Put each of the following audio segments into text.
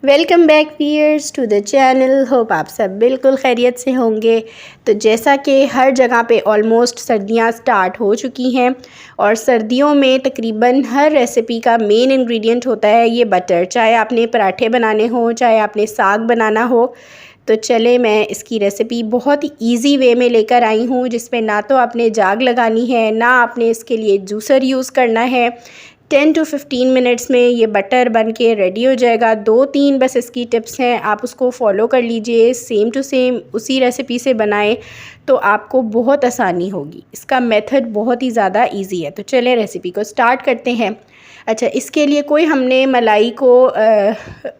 Welcome back viewers to the channel. Hope आप सब बिल्कुल खैरियत से होंगे। तो जैसा कि हर जगह पे ऑलमोस्ट सर्दियां स्टार्ट हो चुकी हैं और सर्दियों में तकरीबन हर रेसिपी का मेन इंग्रेडिएंट होता है ये बटर। चाहे आपने पराठे बनाने हो, चाहे आपने साग बनाना हो। तो चले मैं इसकी रेसिपी बहुत ही ईजी वे में लेकर आई हूँ, जिसमें ना तो आपने जाग लगानी है, ना आपने इसके लिए जूसर यूज़ करना है। 10 टू 15 मिनट्स में ये बटर बन के रेडी हो जाएगा। 2-3 बस इसकी टिप्स हैं, आप उसको फॉलो कर लीजिए, सेम टू सेम उसी रेसिपी से बनाएं तो आपको बहुत आसानी होगी। इसका मेथड बहुत ही ज़्यादा इजी है। तो चलें रेसिपी को स्टार्ट करते हैं। अच्छा, इसके लिए कोई हमने मलाई को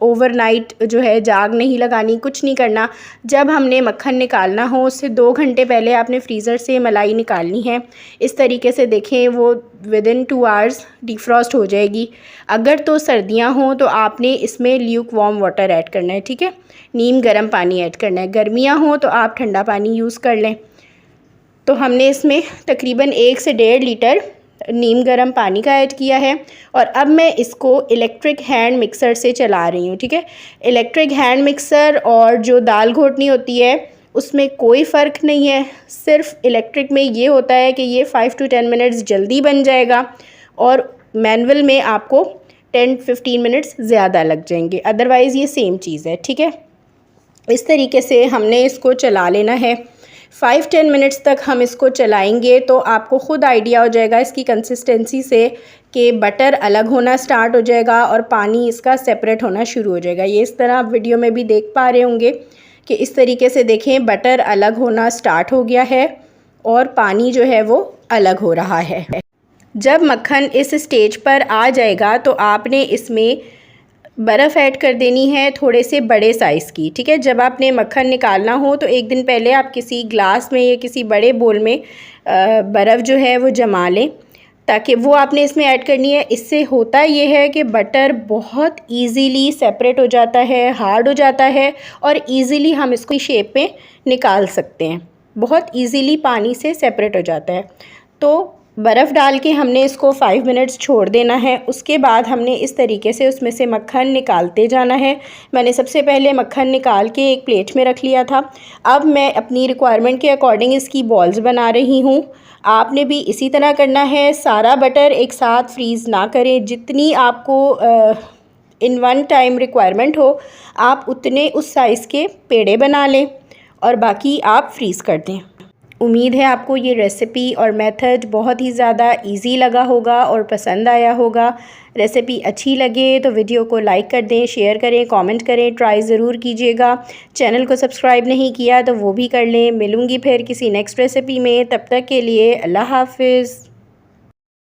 ओवरनाइट जो है जाग नहीं लगानी, कुछ नहीं करना। जब हमने मक्खन निकालना हो उससे 2 घंटे पहले आपने फ्रीज़र से मलाई निकालनी है। इस तरीके से देखें वो विदिन 2 आवर्स डिफ्रॉस्ट हो जाएगी। अगर तो सर्दियां हों तो आपने इसमें ल्यूक वार्म वाटर ऐड करना है, ठीक है, नीम गर्म पानी ऐड करना है। गर्मियां हों तो आप ठंडा पानी यूज़ कर लें। तो हमने इसमें तकरीबन 1 से 1.5 लीटर नीम गर्म पानी का ऐड किया है और अब मैं इसको इलेक्ट्रिक हैंड मिक्सर से चला रही हूँ, ठीक है। इलेक्ट्रिक हैंड मिक्सर और जो दाल घोटनी होती है उसमें कोई फ़र्क नहीं है। सिर्फ इलेक्ट्रिक में ये होता है कि ये 5 टू 10 मिनट्स जल्दी बन जाएगा और मैनुअल में आपको 10-15 मिनट्स ज़्यादा लग जाएंगे। अदरवाइज़ ये सेम चीज़ है, ठीक है। इस तरीके से हमने इसको चला लेना है। 5-10 मिनट्स तक हम इसको चलाएंगे तो आपको ख़ुद आइडिया हो जाएगा इसकी कंसिस्टेंसी से कि बटर अलग होना स्टार्ट हो जाएगा और पानी इसका सेपरेट होना शुरू हो जाएगा। ये इस तरह आप वीडियो में भी देख पा रहे होंगे कि इस तरीके से देखें बटर अलग होना स्टार्ट हो गया है और पानी जो है वो अलग हो रहा है। जब मक्खन इस स्टेज पर आ जाएगा तो आपने इसमें बर्फ़ ऐड कर देनी है, थोड़े से बड़े साइज़ की, ठीक है। जब आपने मक्खन निकालना हो तो एक दिन पहले आप किसी ग्लास में या किसी बड़े बोल में बर्फ़ जो है वो जमा लें, ताकि वो आपने इसमें ऐड करनी है। इससे होता ये है कि बटर बहुत इजीली सेपरेट हो जाता है, हार्ड हो जाता है और इजीली हम इसको शेप में निकाल सकते हैं। बहुत इजीली पानी से सेपरेट हो जाता है। तो बर्फ़ डाल के हमने इसको 5 मिनट्स छोड़ देना है। उसके बाद हमने इस तरीके से उसमें से मक्खन निकालते जाना है। मैंने सबसे पहले मक्खन निकाल के एक प्लेट में रख लिया था। अब मैं अपनी रिक्वायरमेंट के अकॉर्डिंग इसकी बॉल्स बना रही हूँ। आपने भी इसी तरह करना है। सारा बटर एक साथ फ्रीज़ ना करें। जितनी आपको इन वन टाइम रिक्वायरमेंट हो आप उतने उस साइज़ के पेड़े बना लें और बाकी आप फ्रीज़ कर दें। उम्मीद है आपको ये रेसिपी और मेथड बहुत ही ज़्यादा इजी लगा होगा और पसंद आया होगा। रेसिपी अच्छी लगे तो वीडियो को लाइक कर दें, शेयर करें, कमेंट करें, ट्राई ज़रूर कीजिएगा। चैनल को सब्सक्राइब नहीं किया तो वो भी कर लें। मिलूँगी फिर किसी नेक्स्ट रेसिपी में, तब तक के लिए अल्लाह हाफ़िज़।